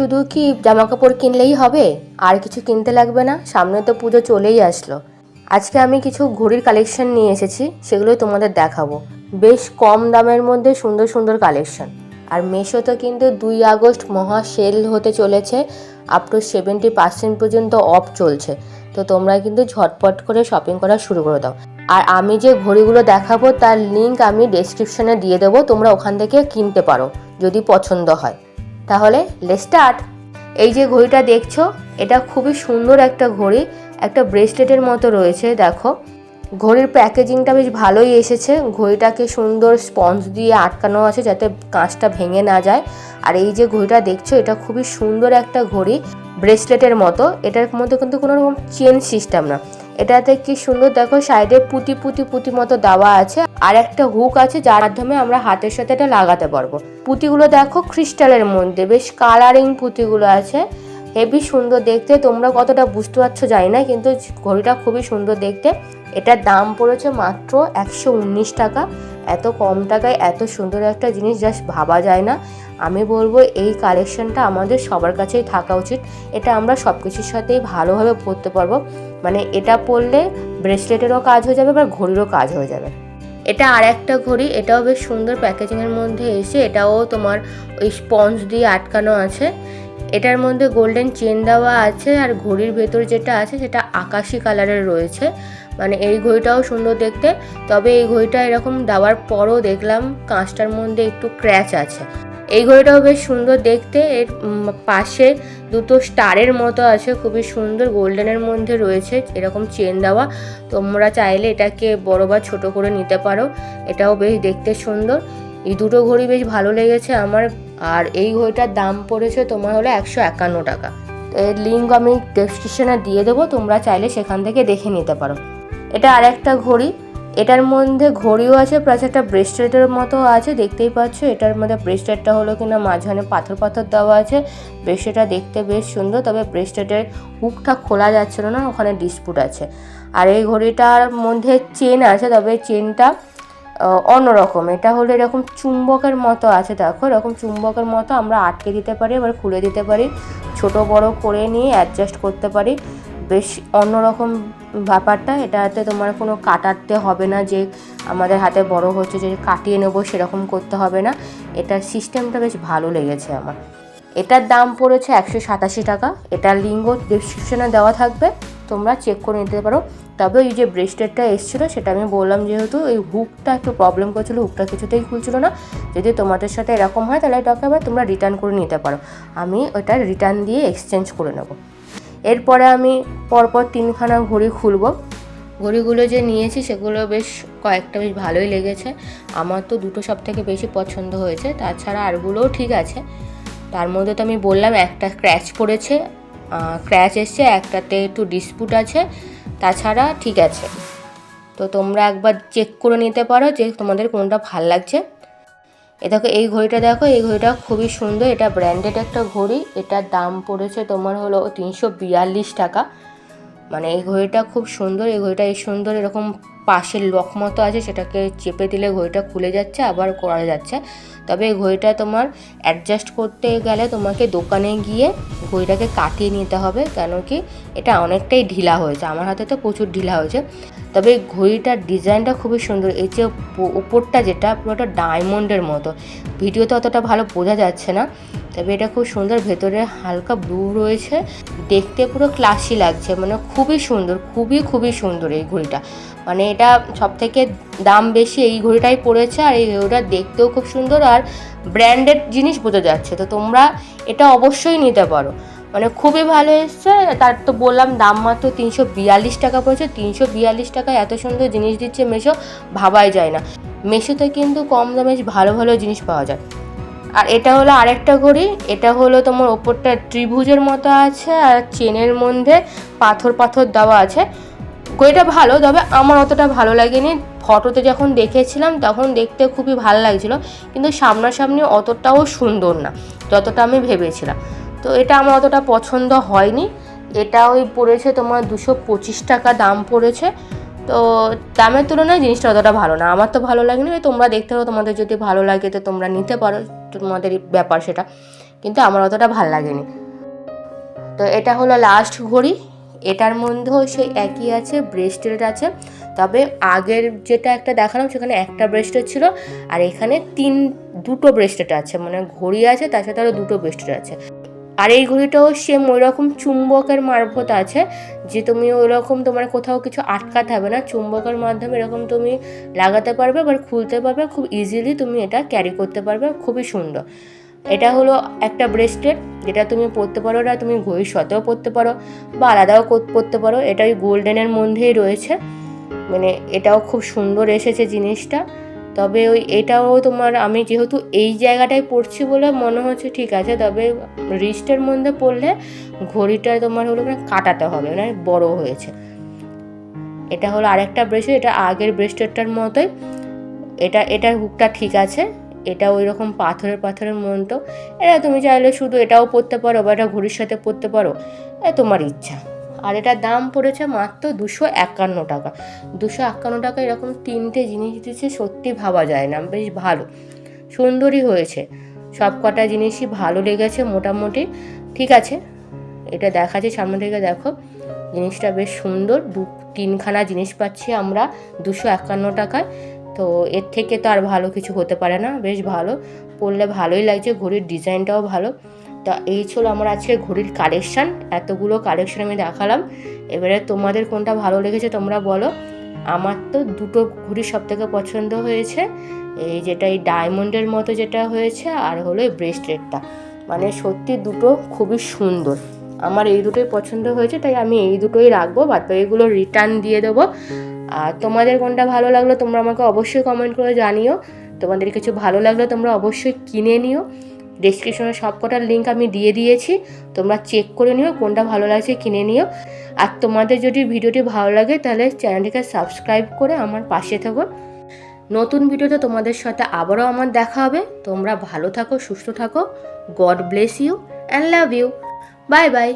শুধু কি জামা কাপড় কিনলেই হবে, আর কিছু কিনতে লাগবে না? সামনে তো পুজো চলেই আসলো। আজকে আমি কিছু ঘড়ির কালেকশন নিয়ে এসেছি, সেগুলোই তোমাদের দেখাবো। বেশ কম দামের মধ্যে সুন্দর সুন্দর কালেকশন। আর মেশোতে কিন্তু 2 আগস্ট মহা সেল হতে চলেছে, আপ টু 70% পর্যন্ত অফ চলছে। তো তোমরা কিন্তু ঝটপট করে শপিং করা শুরু করে দাও। আর আমি যে ঘড়িগুলো দেখাবো তার লিঙ্ক আমি ডেসক্রিপশনে দিয়ে দেবো, তোমরা ওখান থেকে কিনতে পারো যদি পছন্দ হয়। তাহলে লেটস স্টার্ট। এই যে ঘড়িটা দেখছো, এটা খুবই সুন্দর একটা ঘড়ি, একটা ব্রেসলেটের মতো রয়েছে। দেখো ঘড়ির প্যাকেজিংটা বেশ ভালোই এসেছে। ঘড়িটাকে সুন্দর স্পঞ্জ দিয়ে আটকানো আছে যাতে কাঁচটা ভেঙে না যায়। আর এই যে ঘড়িটা দেখছো, এটা খুবই সুন্দর একটা ঘড়ি, ব্রেসলেটের মতো। এটার মধ্যে কিন্তু কোনো রকম চেন সিস্টেম না। এটাতে কি সুন্দর দেখো, সাইডে পুঁতি পুঁতি পুঁতি মতো দেওয়া আছে, আর একটা হুক আছে যার মাধ্যমে আমরা হাতের সাথে এটা লাগাতে পারবো। পুঁতিগুলো দেখো ক্রিস্টালের মধ্যে, বেশ কালারিং পুঁতিগুলো আছে, হেভি সুন্দর দেখতে। তোমরা কতটা বুঝতে পারছো জানি না, কিন্তু ঘড়িটা খুবই সুন্দর দেখতে। এটার দাম পড়েছে মাত্র 119 টাকা। এত কম টাকায় এত সুন্দর একটা জিনিস জাস্ট ভাবা যায় না। আমি বলবো এই কালেকশনটা আমাদের সবার কাছেই থাকা উচিত। এটা আমরা সব কিছুর সাথেই ভালোভাবে পরতে পারবো। মানে এটা পরলে ব্রেসলেটেরও কাজ হয়ে যাবে, বা ঘড়িরও কাজ হয়ে যাবে। এটা আর একটা ঘড়ি, এটাও বেশ সুন্দর প্যাকেজিংয়ের মধ্যে এসে, এটাও তোমার ওই স্পঞ্জ দিয়ে আটকানো আছে। এটার মধ্যে গোল্ডেন চেন দেওয়া আছে, আর ঘড়ির ভেতর যেটা আছে সেটা আকাশি কালারের রয়েছে। মানে এই ঘড়িটাও সুন্দর দেখতে, তবে এই ঘড়িটা এরকম দেওয়ার পরও দেখলাম কাঁচটার মধ্যে একটু ক্র্যাচ আছে। এই ঘড়িটাও বেশ সুন্দর দেখতে। এর পাশে দুটো স্টারের মতো আছে, খুবই সুন্দর গোল্ডেনের মধ্যে রয়েছে এরকম চেন দেওয়া। তোমরা চাইলে এটাকে বড় বা ছোট করে নিতে পারো। এটাও বেশ দেখতে সুন্দর। এই দুটো ঘড়ি বেশ ভালো লেগেছে আমার। আর এই ঘড়িটার দাম পড়েছে তোমার হলো 151 টাকা। এর লিঙ্ক আমি ডেসক্রিপশনে দিয়ে দেবো, তোমরা চাইলে সেখান থেকে দেখে নিতে পারো। এটা আর একটা ঘড়ি, এটার মধ্যে ঘড়িও আছে প্লাস একটা ব্রেসলেটের মতো আছে, দেখতেই পাচ্ছ। এটার মধ্যে ব্রেসলেটটা হলো কিনা মাঝখানে পাথর পাথর দেওয়া আছে। ব্রেসলেটটা দেখতে বেশ সুন্দর, তবে ব্রেসলেটের হুকটা খোলা যাচ্ছিল না, ওখানে ডিসপুট আছে। আর এই ঘড়িটার মধ্যে চেন আছে, তবে চেনটা অন্যরকম। এটা হলো এরকম চুম্বকের মতো আছে, দেখো এরকম চুম্বকের মতো আমরা আটকে দিতে পারি, আবার খুলে দিতে পারি, ছোট বড় করে নিয়ে অ্যাডজাস্ট করতে পারি। বেশ অন্যরকম ব্যাপারটা। এটাতে তোমার কোনো কাটাতে হবে না, যে আমাদের হাতে বড় হচ্ছে যে কাটিয়ে নেবো সেরকম করতে হবে না। এটার সিস্টেমটা বেশ ভালো লেগেছে আমার। এটার দাম পড়েছে 187 টাকা। এটার লিঙ্কও ডেসক্রিপশনে দেওয়া থাকবে, তোমরা চেক করে নিতে পারো। তবে এই যে ব্রেসলেটটা এসেছিলো সেটা আমি বললাম, যেহেতু এই হুকটা একটু প্রবলেম করছিলো, হুকটা কিছুতেই খুলছিল না। যদি তোমাদের সাথে এরকম হয় তাহলে এটাকে আবার তোমরা রিটার্ন করে নিতে পারো। আমি ওটা রিটার্ন দিয়ে এক্সচেঞ্জ করে নেব। এরপরে আমি পরপর 3খানা ঘড়ি খুলব। ঘড়িগুলো যে নিয়েছি সেগুলো বেশ কয়েকটা বেশ ভালোই লেগেছে। আমার তো দুটো সব থেকে বেশি পছন্দ হয়েছে, তাছাড়া আরগুলোও ঠিক আছে। তার মধ্যে তো আমি বললাম একটা ক্র্যাচ পড়েছে, ক্র্যাচ এসছে, একটাতে একটু ডিসপুট আছে, তাছাড়া ঠিক আছে। তো তোমরা একবার চেক করে নিতে পারো যে তোমাদের কোনটা ভাল লাগছে। দেখো এই ঘড়িটা, দেখো এই ঘড়িটা খুবই সুন্দর। এটা ব্র্যান্ডেড একটা ঘড়ি। এটার দাম পড়েছে তোমার হলো 342 টাকা। মানে এই ঘড়িটা খুব সুন্দর। এই ঘড়িটা এই সুন্দর এরকম পাশের লক মতো আছে, সেটাকে চেপে দিলে ঘড়িটা খুলে যাচ্ছে, আবার করা যাচ্ছে। তবে এই ঘড়িটা তোমার অ্যাডজাস্ট করতে গেলে তোমাকে দোকানে গিয়ে ঘড়িটাকে কাটিয়ে নিতে হবে, কেন কি এটা অনেকটাই ঢিলা হয়েছে। আমার হাতে তো প্রচুর ঢিলা হয়েছে। তবে এই ঘড়িটার ডিজাইনটা খুবই সুন্দর। এই যে উপরটা যেটা পুরোটা ডায়মন্ডের মতো, ভিডিওতে অতটা ভালো বোঝা যাচ্ছে না, তবে এটা খুব সুন্দর। ভেতরে হালকা ব্লু রয়েছে, দেখতে পুরো ক্লাসি লাগছে। মানে খুবই সুন্দর, খুবই খুবই সুন্দর এই ঘড়িটা। মানে এটা সব থেকে দাম বেশি এই ঘড়িটাই পড়েছে। আর এই ঘড়িটা দেখতেও খুব সুন্দর, আর ব্র্যান্ডেড জিনিস বোঝা যাচ্ছে। তো তোমরা এটা অবশ্যই নিতে পারো, মানে খুবই ভালো এসছে। তার তো বললাম দাম মাত্র 342 টাকা পড়েছে। 342 টাকায় এত সুন্দর জিনিস দিচ্ছে মেশো, ভাবাই যায় না। মেশোতে কিন্তু কম দামে ভালো ভালো জিনিস পাওয়া যায়। আর এটা হলো আরেকটা ঘড়ি। এটা হলো তোমার ওপরটা ত্রিভুজের মতো আছে, আর চেনের মধ্যে পাথর পাথর দেওয়া আছে। ঘড়িটা ভালো, তবে আমার অতটা ভালো লাগেনি। ফটোতে যখন দেখেছিলাম তখন দেখতে খুবই ভালো লাগছিলো, কিন্তু সামনাসামনি অতটাও সুন্দর না যতটা আমি ভেবেছিলাম। তো এটা আমার অতটা পছন্দ হয়নি। এটা ওই পড়েছে তোমার 225 টাকা দাম পড়েছে। তো দামের তুলনায় জিনিসটা অতটা ভালো না, আমার তো ভালো লাগেনি। তোমরা দেখতে পারো, তোমাদের যদি ভালো লাগে তো তোমরা নিতে পারো, তোমাদের ব্যাপার সেটা। কিন্তু আমার অতটা ভাল লাগেনি। তো এটা হলো লাস্ট ঘড়ি। এটার মধ্যেও সেই একই আছে, ব্রেসলেট আছে, তবে আগের যেটা একটা দেখালাম সেখানে একটা ব্রেসলেট ছিল, আর এখানে দুটো ব্রেসলেট আছে, মানে ঘড়ি আছে তার সাথে আরও দুটো ব্রেসলেট আছে। আর এই ঘড়িটাও সেম ওই রকম চুম্বকের মারফত আছে, যে তুমি ওই রকম তোমার কোথাও কিছু আটকাতে হবে না, চুম্বকের মাধ্যমে এরকম তুমি লাগাতে পারবে, আবার খুলতে পারবে, খুব ইজিলি তুমি এটা ক্যারি করতে পারবে, খুবই সুন্দর। এটা হলো একটা ব্রেসলেট, যেটা তুমি পরতে পারো, না তুমি ঘড়ির সাথেও পরতে পারো বা আলাদাও পরতে পারো। এটা ওই গোল্ডেনের মধ্যেই রয়েছে, মানে এটাও খুব সুন্দর এসেছে জিনিসটা। তবে এটাও তোমার, আমি যেহেতু এই জায়গাটায় পড়ছি বলে মনে হচ্ছে ঠিক আছে, তবে রিস্টের মধ্যে পড়লে ঘড়িটা তোমার হলো মানে কাটাতে হবে, মানে বড় হয়েছে। এটা হলো আরেকটা ব্রেসলেট, এটা আগের ব্রেসলেটটার মতোই। এটার হুকটা ঠিক আছে, এটা ওই রকম পাথরের মতো। এটা তুমি চাইলে শুধু এটাও পরতে পারো বা এটা ঘড়ির সাথে পরতে পারো, তোমার ইচ্ছা। আর এটার দাম পড়েছে মাত্র 251 টাকা। 251 টাকা এরকম 3টে জিনিস দিচ্ছে, সত্যি ভাবা যায় না। বেশ ভালো, সুন্দরই হয়েছে, সব কটা জিনিসই ভালো লেগেছে মোটামুটি। ঠিক আছে, এটা দেখাচ্ছে সামনে থেকে, দেখো জিনিসটা বেশ সুন্দর। 3খানা জিনিস পাচ্ছি আমরা 251 টাকায়। তো এর থেকে তো আর ভালো কিছু হতে পারে না, বেশ ভালো, পরলে ভালোই লাগছে, ঘড়ির ডিজাইনটাও ভালো। তা এই ছিল আমার আজকে ঘড়ির কালেকশান, এতগুলো কালেকশান আমি দেখালাম। এবারে তোমাদের কোনটা ভালো লেগেছে তোমরা বলো। আমার তো দুটো ঘড়ি সব থেকে পছন্দ হয়েছে, এই যেটা এই ডায়মন্ডের মতো যেটা হয়েছে, আর হলো এই ব্রেসলেটটা, মানে সত্যি দুটো খুবই সুন্দর। আমার এই দুটোই পছন্দ হয়েছে, তাই আমি এই দুটোই রাখবো, বাদ বাকিগুলো রিটার্ন দিয়ে দেবো। আর তোমাদের কোনটা ভালো লাগলো তোমরা আমাকে অবশ্যই কমেন্ট করে জানিও। তোমাদের কিছু ভালো লাগলে তোমরা অবশ্যই কিনে নিও। ডেসক্রিপশনে সব কটার লিঙ্ক আমি দিয়ে দিয়েছি, তোমরা চেক করে নিও কোনটা ভালো লাগছে কিনে নিও। আর তোমাদের যদি ভিডিওটি ভালো লাগে তাহলে চ্যানেলটিকে সাবস্ক্রাইব করে আমার পাশে থাকো। নতুন ভিডিওতে তোমাদের সাথে আবারও আমার দেখা হবে। তোমরা ভালো থাকো, সুস্থ থাকো। God bless you and love you. Bye by.